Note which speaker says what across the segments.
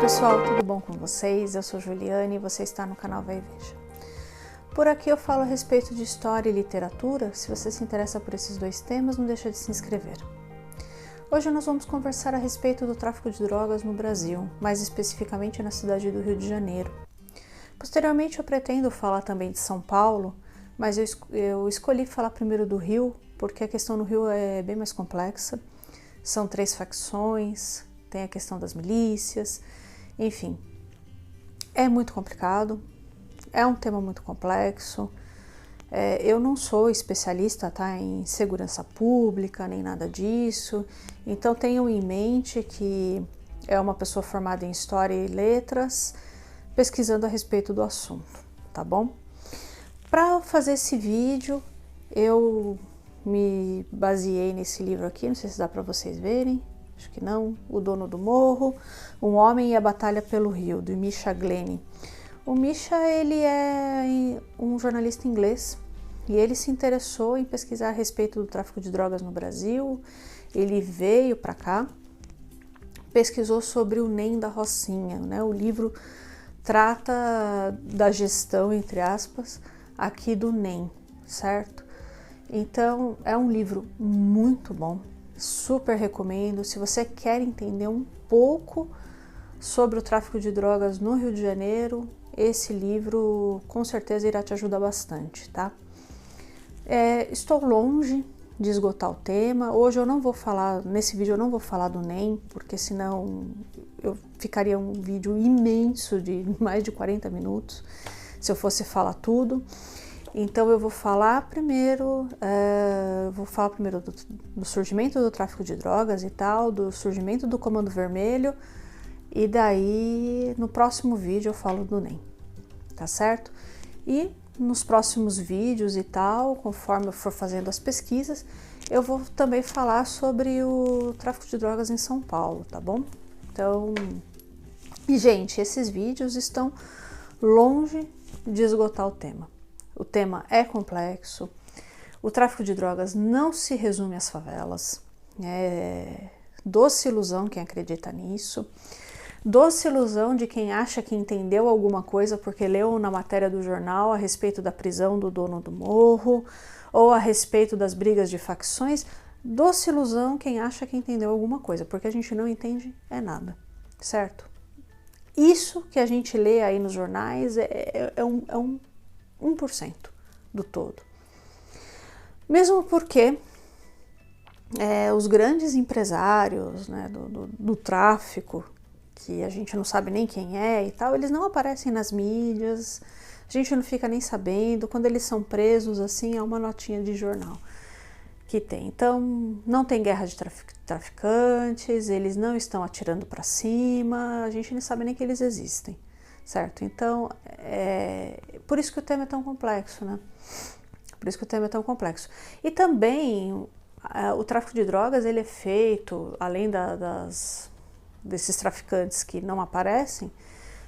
Speaker 1: pessoal, tudo bom com vocês? Eu sou Juliane e você está no canal Vai e Veja. Por aqui eu falo a respeito de história e literatura. Se você se interessa por esses dois temas, não deixa de se inscrever. Hoje nós vamos conversar a respeito do tráfico de drogas no Brasil, mais especificamente na cidade do Rio de Janeiro. Posteriormente eu pretendo falar também de São Paulo, mas eu escolhi falar primeiro do Rio, porque a questão no Rio é bem mais complexa. São 3 facções, tem a questão das milícias, enfim. É muito complicado, é um tema muito complexo. Eu não sou especialista, tá, em segurança pública, nem nada disso, então tenham em mente que é uma pessoa formada em História e Letras, pesquisando a respeito do assunto, tá bom? Para fazer esse vídeo, eu me baseei nesse livro aqui, não sei se dá para vocês verem, acho que não, O Dono do Morro, Um Homem e a Batalha pelo Rio, do Misha Glenny. O Misha, ele é um jornalista inglês e ele se interessou em pesquisar a respeito do tráfico de drogas no Brasil. Ele veio para cá, pesquisou sobre o NEM da Rocinha, né? O livro trata da gestão, entre aspas, aqui do NEM, certo? Então, é um livro muito bom, super recomendo. Se você quer entender um pouco sobre o tráfico de drogas no Rio de Janeiro, esse livro com certeza irá te ajudar bastante, tá? Estou longe de esgotar o tema. Hoje eu não vou falar, nesse vídeo eu não vou falar do NEM, porque senão eu ficaria um vídeo imenso de mais de 40 minutos, se eu fosse falar tudo. Então eu vou falar primeiro, do surgimento do tráfico de drogas e tal, do surgimento do Comando Vermelho, e daí no próximo vídeo eu falo do NEM, tá certo? E nos próximos vídeos e tal, conforme eu for fazendo as pesquisas, eu vou também falar sobre o tráfico de drogas em São Paulo, tá bom? Então, e gente, esses vídeos estão longe de esgotar o tema. O tema é complexo, o tráfico de drogas não se resume às favelas, doce ilusão quem acredita nisso, doce ilusão de quem acha que entendeu alguma coisa porque leu na matéria do jornal a respeito da prisão do dono do morro ou a respeito das brigas de facções. Doce ilusão quem acha que entendeu alguma coisa, porque a gente não entende nada, certo? Isso que a gente lê aí nos jornais é um 1% do todo. Mesmo porque os grandes empresários, né, do tráfico, que a gente não sabe nem quem é e tal, eles não aparecem nas mídias, a gente não fica nem sabendo. Quando eles são presos, assim, é uma notinha de jornal que tem. Então, não tem guerra de traficantes, eles não estão atirando para cima, a gente não sabe nem que eles existem, certo? Então, por isso que o tema é tão complexo, né? Por isso que o tema é tão complexo. E também, o tráfico de drogas, ele é feito, além desses traficantes que não aparecem,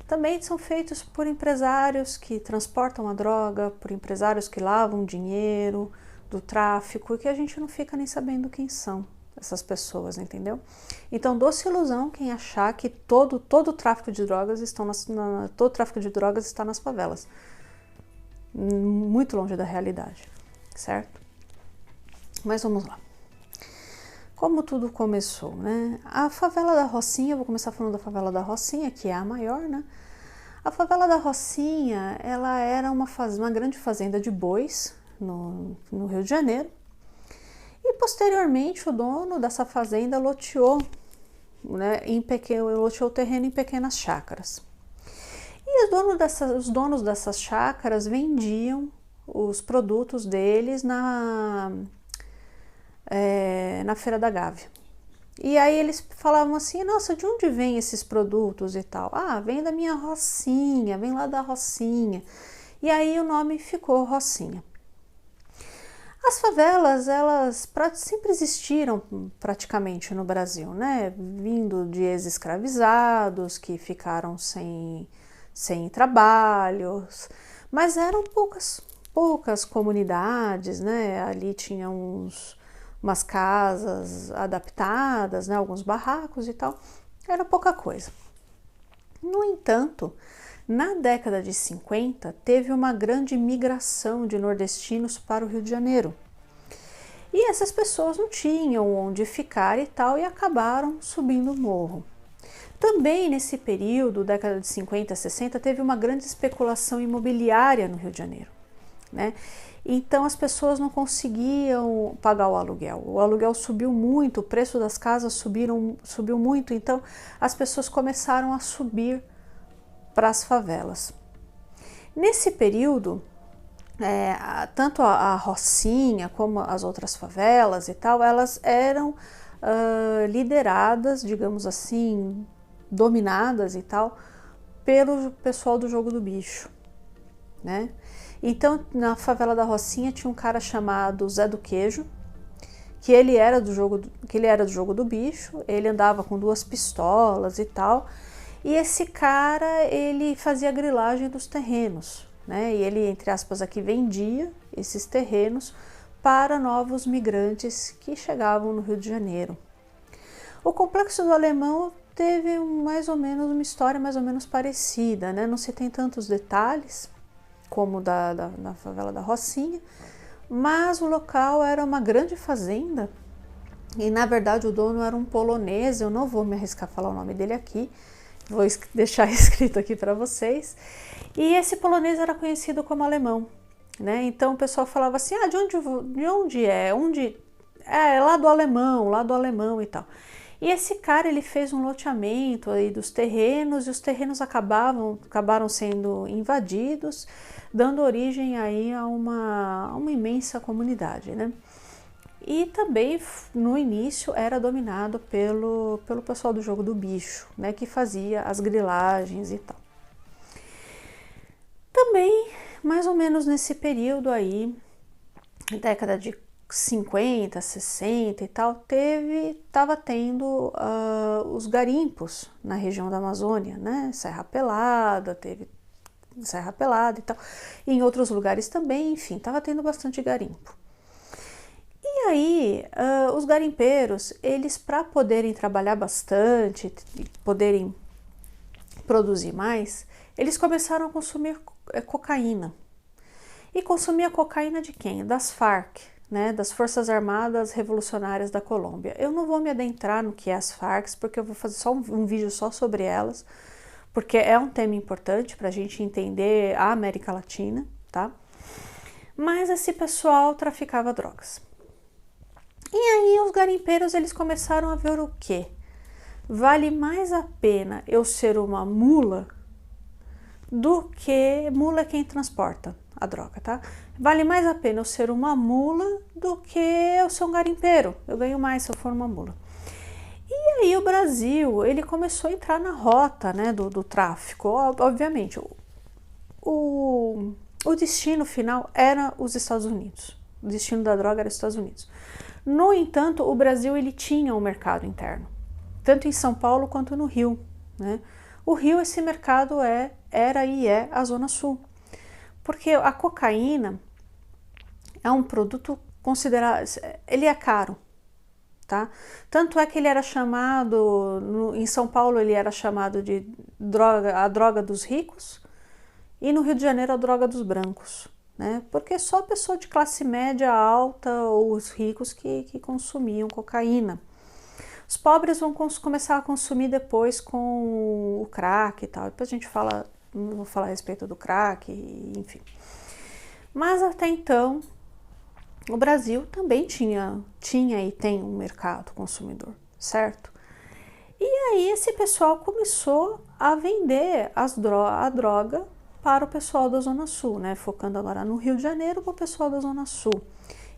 Speaker 1: também são feitos por empresários que transportam a droga, por empresários que lavam dinheiro do tráfico, e que a gente não fica nem sabendo quem são essas pessoas, entendeu? Então, doce ilusão quem achar que todo o tráfico de drogas todo tráfico de drogas está nas favelas. Muito longe da realidade, certo? Mas vamos lá. Como tudo começou, né? A favela da Rocinha, vou começar falando da favela da Rocinha, que é a maior, né? A favela da Rocinha, ela era uma grande fazenda de bois no Rio de Janeiro. E posteriormente o dono dessa fazenda loteou, né, loteou o terreno em pequenas chácaras. E os donos dessas chácaras vendiam os produtos deles na Feira da Gávea. E aí eles falavam assim: nossa, de onde vêm esses produtos e tal? Ah, vem da minha Rocinha, vem lá da Rocinha. E aí o nome ficou Rocinha. As favelas, elas sempre existiram praticamente no Brasil, né? Vindo de ex-escravizados que ficaram sem trabalhos, mas eram poucas comunidades, né? Ali tinha umas casas adaptadas, né? Alguns barracos e tal, era pouca coisa. No entanto, na década de 50, teve uma grande migração de nordestinos para o Rio de Janeiro. E essas pessoas não tinham onde ficar e tal, e acabaram subindo o morro. Também nesse período, década de 50, 60, teve uma grande especulação imobiliária no Rio de Janeiro, né? Então as pessoas não conseguiam pagar o aluguel subiu muito, o preço das casas subiu muito, então as pessoas começaram a subir para as favelas. Nesse período, tanto a Rocinha como as outras favelas e tal, elas eram lideradas, digamos assim, dominadas e tal, pelo pessoal do Jogo do Bicho, né? Então, na favela da Rocinha tinha um cara chamado Zé do Queijo, que ele era do Jogo do Bicho, ele andava com 2 pistolas e tal, e esse cara, ele fazia grilagem dos terrenos, né? E ele, entre aspas, aqui vendia esses terrenos para novos migrantes que chegavam no Rio de Janeiro. O Complexo do Alemão teve mais ou menos uma história mais ou menos parecida, né? Não se tem tantos detalhes como na favela da Rocinha, mas o local era uma grande fazenda e, na verdade, o dono era um polonês. Eu não vou me arriscar a falar o nome dele aqui, vou deixar escrito aqui para vocês. E esse polonês era conhecido como alemão, né? Então o pessoal falava assim, de onde é? É lá do alemão e tal. E esse cara, ele fez um loteamento aí dos terrenos, e os terrenos acabaram sendo invadidos, dando origem aí a uma imensa comunidade, né? E também, no início, era dominado pelo pessoal do Jogo do Bicho, né? Que fazia as grilagens e tal. Também, mais ou menos nesse período aí, década de 50, 60 e tal, estava tendo os garimpos na região da Amazônia, né? Serra Pelada, teve Serra Pelada e tal, e em outros lugares também, enfim, estava tendo bastante garimpo. E aí, os garimpeiros, eles, para poderem trabalhar bastante, poderem produzir mais, eles começaram a consumir cocaína. E consumir a cocaína de quem? Das Farc, né, das Forças Armadas Revolucionárias da Colômbia. Eu não vou me adentrar no que é as Farc, porque eu vou fazer só um vídeo só sobre elas, porque é um tema importante para a gente entender a América Latina, tá? Mas esse pessoal traficava drogas. E aí os garimpeiros, eles começaram a ver o quê? Vale mais a pena eu ser uma mula do que... Mula é quem transporta a droga, tá? Vale mais a pena eu ser uma mula do que eu ser um garimpeiro. Eu ganho mais se eu for uma mula. E aí o Brasil, ele começou a entrar na rota, né, do tráfico. Obviamente, o destino final era os Estados Unidos. O destino da droga era os Estados Unidos. No entanto, o Brasil, ele tinha um mercado interno, tanto em São Paulo quanto no Rio, né? O Rio, esse mercado era e é a Zona Sul. Porque a cocaína é um produto considerado, ele é caro, tá? Tanto é que ele era chamado, em São Paulo ele era chamado de a droga dos ricos, e no Rio de Janeiro a droga dos brancos, né? Porque só a pessoa de classe média alta ou os ricos que consumiam cocaína. Os pobres vão começar a consumir depois com o crack e tal. Depois a gente fala, não vou falar a respeito do crack, enfim. Mas até então, o Brasil também tinha e tem um mercado consumidor, certo? E aí esse pessoal começou a vender a droga para o pessoal da Zona Sul, né? Focando agora no Rio de Janeiro para o pessoal da Zona Sul.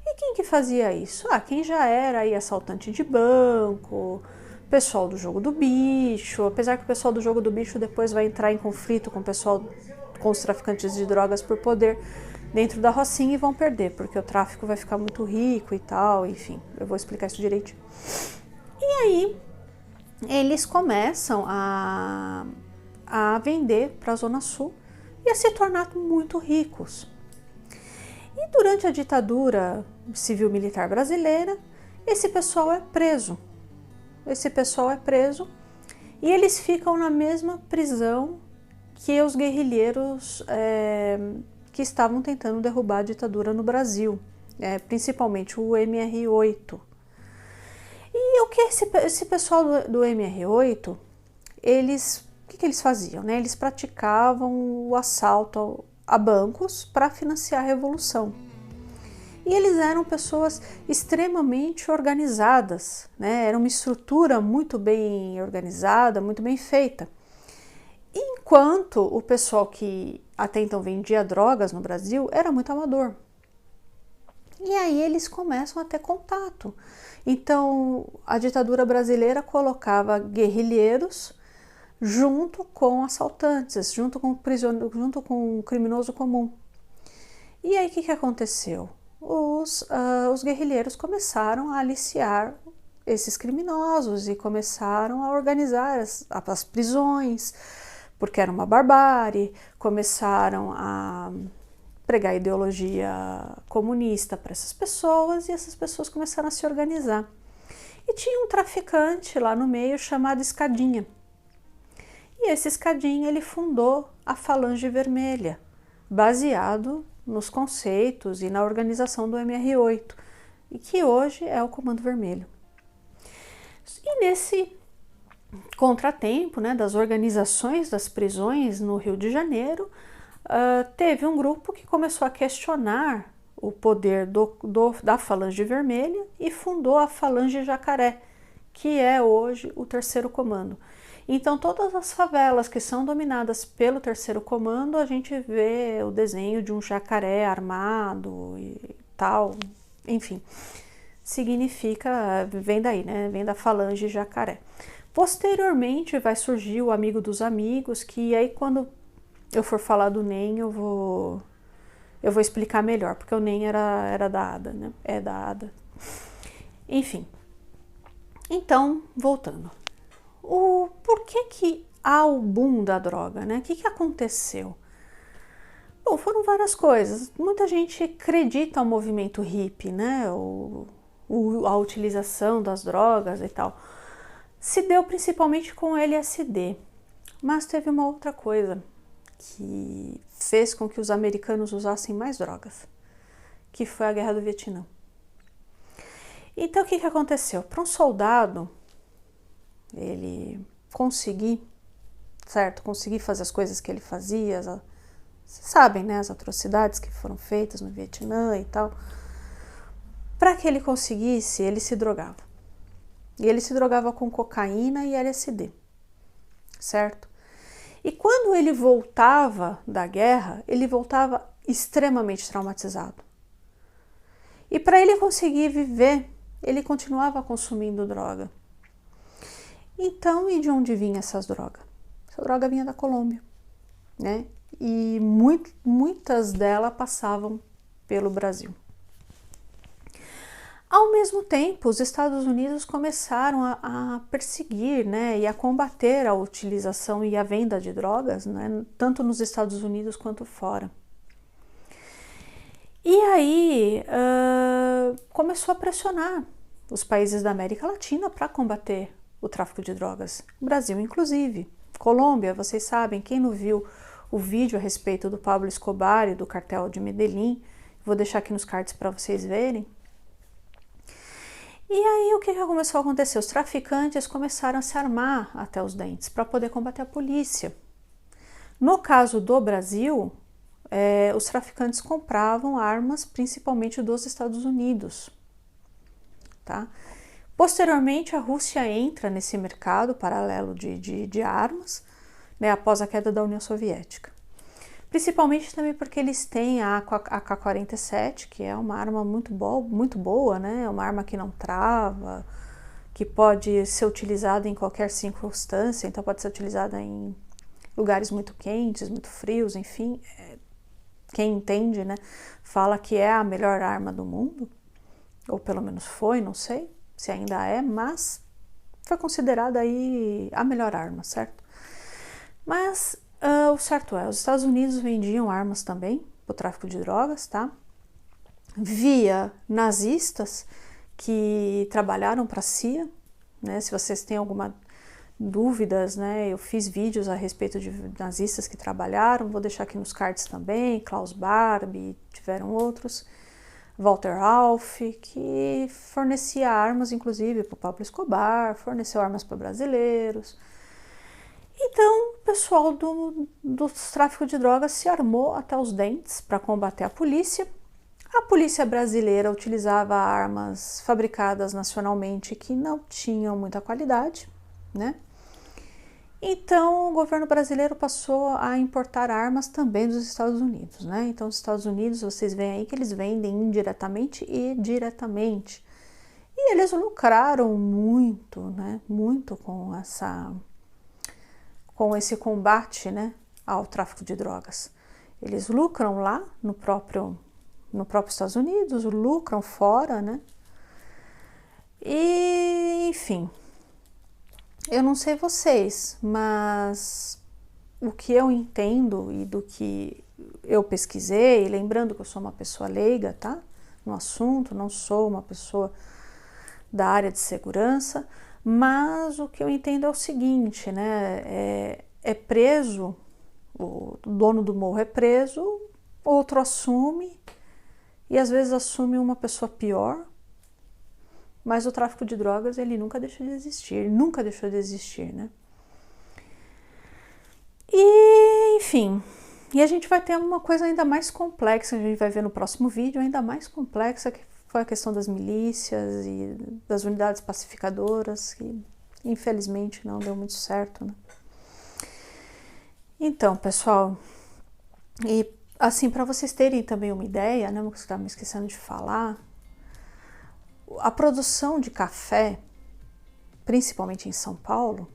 Speaker 1: E quem que fazia isso? Quem já era aí assaltante de banco, pessoal do Jogo do Bicho, apesar que o pessoal do Jogo do Bicho depois vai entrar em conflito com o pessoal, com os traficantes de drogas por poder dentro da Rocinha, e vão perder, porque o tráfico vai ficar muito rico e tal, enfim, eu vou explicar isso direitinho. E aí, eles começam a vender para a Zona Sul e a se tornar muito ricos. E durante a ditadura civil-militar brasileira, esse pessoal é preso. E eles ficam na mesma prisão que os guerrilheiros que estavam tentando derrubar a ditadura no Brasil, principalmente o MR8. E o que esse pessoal do MR8, o que eles faziam? Né? Eles praticavam o assalto a bancos para financiar a revolução. E eles eram pessoas extremamente organizadas, né? Era uma estrutura muito bem organizada, muito bem feita. Enquanto o pessoal que até então vendia drogas no Brasil era muito amador. E aí eles começam a ter contato. Então a ditadura brasileira colocava guerrilheiros junto com assaltantes, junto com o criminoso comum. E aí o que aconteceu? Os guerrilheiros começaram a aliciar esses criminosos e começaram a organizar as prisões, porque era uma barbárie, começaram a pregar ideologia comunista para essas pessoas e essas pessoas começaram a se organizar. E tinha um traficante lá no meio chamado Escadinha. E esse Escadinha ele fundou a Falange Vermelha, baseado nos conceitos e na organização do MR8, e que hoje é o Comando Vermelho. E nesse contratempo, né, das organizações das prisões no Rio de Janeiro, teve um grupo que começou a questionar o poder da Falange Vermelha e fundou a Falange Jacaré, que é hoje o Terceiro Comando. Então, todas as favelas que são dominadas pelo Terceiro Comando, a gente vê o desenho de um jacaré armado e tal, enfim, significa, vem daí, né? Vem da Falange Jacaré. Posteriormente vai surgir o Amigo dos Amigos, que aí quando eu for falar do NEM eu vou explicar melhor, porque o NEM era da ADA, né? É da ADA. Enfim, então, voltando. Por que há o boom da droga, né? O que aconteceu? Bom, foram várias coisas. Muita gente acredita no movimento hippie, né? A utilização das drogas e tal. Se deu principalmente com o LSD. Mas teve uma outra coisa que fez com que os americanos usassem mais drogas, que foi a Guerra do Vietnã. Então, o que aconteceu? Para um soldado ele conseguir fazer as coisas que ele fazia, vocês sabem, né, as atrocidades que foram feitas no Vietnã e tal, para que ele conseguisse, ele se drogava. E ele se drogava com cocaína e LSD, certo? E quando ele voltava da guerra, ele voltava extremamente traumatizado. E para ele conseguir viver, ele continuava consumindo droga. Então, e de onde vinha essas drogas? Essa droga vinha da Colômbia, né? E muitas delas passavam pelo Brasil. Ao mesmo tempo, os Estados Unidos começaram a perseguir, né, e a combater a utilização e a venda de drogas, né, tanto nos Estados Unidos quanto fora. E aí começou a pressionar os países da América Latina para combater o tráfico de drogas, o Brasil inclusive. Colômbia, vocês sabem, quem não viu o vídeo a respeito do Pablo Escobar e do cartel de Medellín, vou deixar aqui nos cards para vocês verem. E aí o que começou a acontecer? Os traficantes começaram a se armar até os dentes para poder combater a polícia. No caso do Brasil, os traficantes compravam armas principalmente dos Estados Unidos, tá? Posteriormente, a Rússia entra nesse mercado paralelo de armas, né, após a queda da União Soviética. Principalmente também porque eles têm a AK-47, que é uma arma muito boa, né? É uma arma que não trava, que pode ser utilizada em qualquer circunstância, então pode ser utilizada em lugares muito quentes, muito frios, enfim. Quem entende, né, fala que é a melhor arma do mundo, ou pelo menos foi, não sei se ainda é, mas foi considerada aí a melhor arma, certo? Mas o certo é, os Estados Unidos vendiam armas também para o tráfico de drogas, tá? Via nazistas que trabalharam para a CIA, né? Se vocês têm alguma dúvidas, né? Eu fiz vídeos a respeito de nazistas que trabalharam, vou deixar aqui nos cards também, Klaus Barbie, tiveram outros, Walter Rauff, que fornecia armas, inclusive, para o Pablo Escobar, forneceu armas para brasileiros. Então, o pessoal do tráfico de drogas se armou até os dentes para combater a polícia. A polícia brasileira utilizava armas fabricadas nacionalmente que não tinham muita qualidade, né? Então, o governo brasileiro passou a importar armas também dos Estados Unidos, né? Então, os Estados Unidos, vocês veem aí que eles vendem indiretamente e diretamente. E eles lucraram muito, né? Muito com esse combate, né, ao tráfico de drogas. Eles lucram lá no próprio Estados Unidos, lucram fora, né? E, enfim, eu não sei vocês, mas o que eu entendo e do que eu pesquisei, lembrando que eu sou uma pessoa leiga, tá? No assunto, não sou uma pessoa da área de segurança, mas o que eu entendo é o seguinte, né? É preso, o dono do morro é preso, outro assume, e às vezes assume uma pessoa pior, mas o tráfico de drogas, ele nunca deixou de existir, nunca deixou de existir, né? E, enfim, e a gente vai ter uma coisa ainda mais complexa, a gente vai ver no próximo vídeo, ainda mais complexa, que foi a questão das milícias e das unidades pacificadoras, que infelizmente não deu muito certo, né? Então, pessoal, e assim, para vocês terem também uma ideia, né, eu estava me esquecendo de falar, a produção de café, principalmente em São Paulo,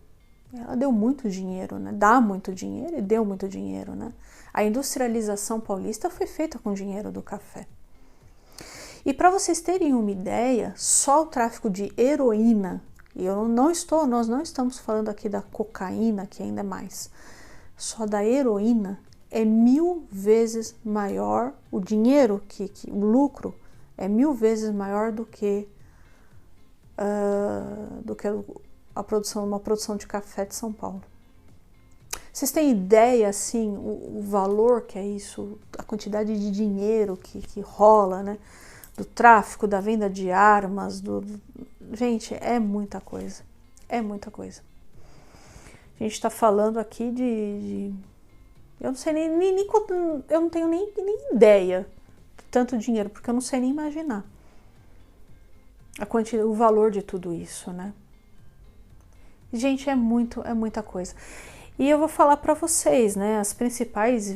Speaker 1: ela deu muito dinheiro, né? Dá muito dinheiro e deu muito dinheiro, né? A industrialização paulista foi feita com dinheiro do café. E para vocês terem uma ideia, só o tráfico de heroína, e nós não estamos falando aqui da cocaína, que ainda é mais, só da heroína é 1000 vezes maior, o dinheiro, o lucro é 1000 vezes maior do que uma produção de café de São Paulo. Vocês têm ideia, assim, o valor que é isso, a quantidade de dinheiro que rola, né? Do tráfico, da venda de armas, gente, é muita coisa, é muita coisa. A gente está falando aqui eu não sei eu não tenho nem ideia de tanto dinheiro, porque eu não sei nem imaginar o valor de tudo isso, né? Gente, é muita coisa. E eu vou falar para vocês, né, as principais,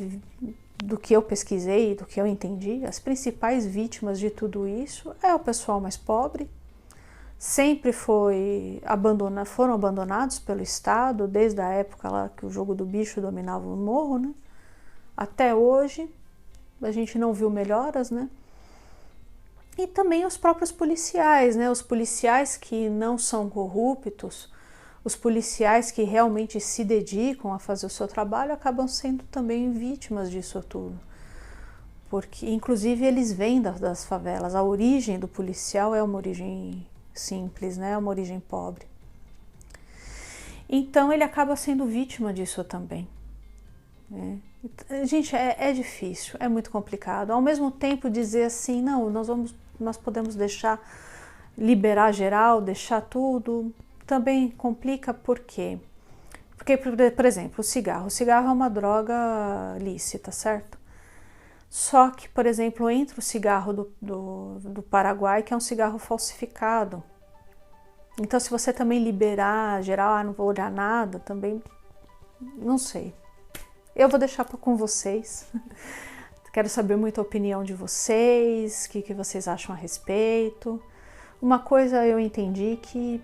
Speaker 1: do que eu pesquisei, do que eu entendi, as principais vítimas de tudo isso é o pessoal mais pobre, sempre foram abandonados pelo Estado, desde a época lá que o jogo do bicho dominava o morro, né? Até hoje, a gente não viu melhoras, né? E também os próprios policiais, né? Os policiais que não são corruptos, os policiais que realmente se dedicam a fazer o seu trabalho acabam sendo também vítimas disso tudo. Porque, inclusive, eles vêm das favelas. A origem do policial é uma origem simples, né? É uma origem pobre. Então, ele acaba sendo vítima disso também, né? Gente, é difícil, é muito complicado. Ao mesmo tempo, dizer assim, não, nós podemos liberar geral, deixar tudo, também complica. Por quê? Porque, por exemplo, o cigarro é uma droga lícita, certo? Só que, por exemplo, entra o cigarro do Paraguai, que é um cigarro falsificado. Então, se você também liberar geral, não vou olhar nada, também, não sei. Eu vou deixar com vocês. Quero saber muita opinião de vocês, o que vocês acham a respeito. Uma coisa eu entendi, que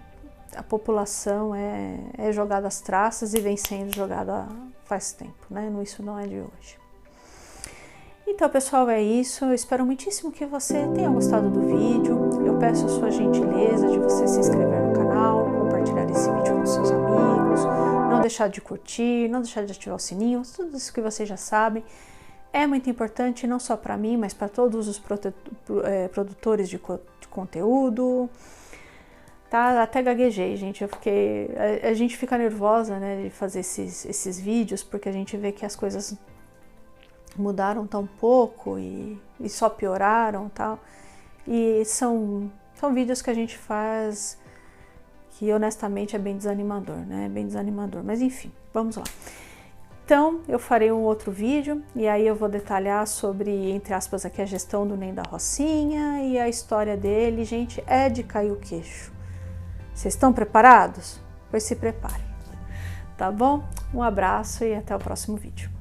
Speaker 1: a população é jogada às traças e vem sendo jogada faz tempo, né? Isso não é de hoje. Então, pessoal, é isso. Eu espero muitíssimo que você tenha gostado do vídeo. Eu peço a sua gentileza de você se inscrever no canal, compartilhar esse vídeo com seus amigos, não deixar de curtir, não deixar de ativar o sininho, tudo isso que vocês já sabem. É muito importante, não só para mim, mas para todos os produtores de conteúdo. tá? Até gaguejei, gente. A gente fica nervosa, né, de fazer esses vídeos, porque a gente vê que as coisas mudaram tão pouco e só pioraram, tal. E são vídeos que a gente faz que honestamente é bem desanimador, né? Bem desanimador. Mas enfim, vamos lá. Então, eu farei um outro vídeo e aí eu vou detalhar sobre, entre aspas, aqui a gestão do NEM da Rocinha e a história dele. Gente, é de cair o queixo. Vocês estão preparados? Pois se preparem. Tá bom? Um abraço e até o próximo vídeo.